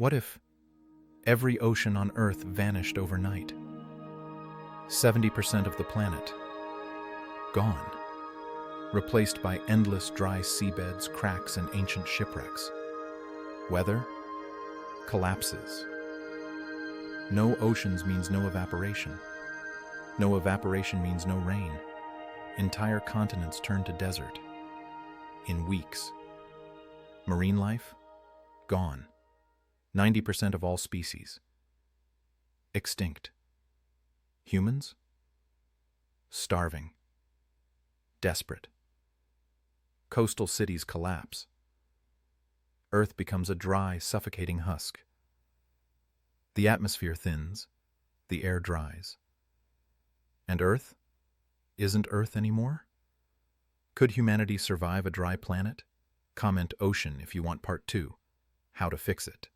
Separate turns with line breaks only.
What if every ocean on Earth vanished overnight? 70% of the planet gone, replaced by endless dry seabeds, cracks, and ancient shipwrecks. Weather collapses. No oceans means no evaporation. No evaporation means no rain. Entire continents turn to desert in weeks. Marine life gone. 90% of all species extinct. Humans starving. Desperate. Coastal cities collapse. Earth becomes a dry, suffocating husk. The atmosphere thins, the air dries. And Earth isn't Earth anymore? Could humanity survive a dry planet? Comment ocean if you want part 2, how to fix it.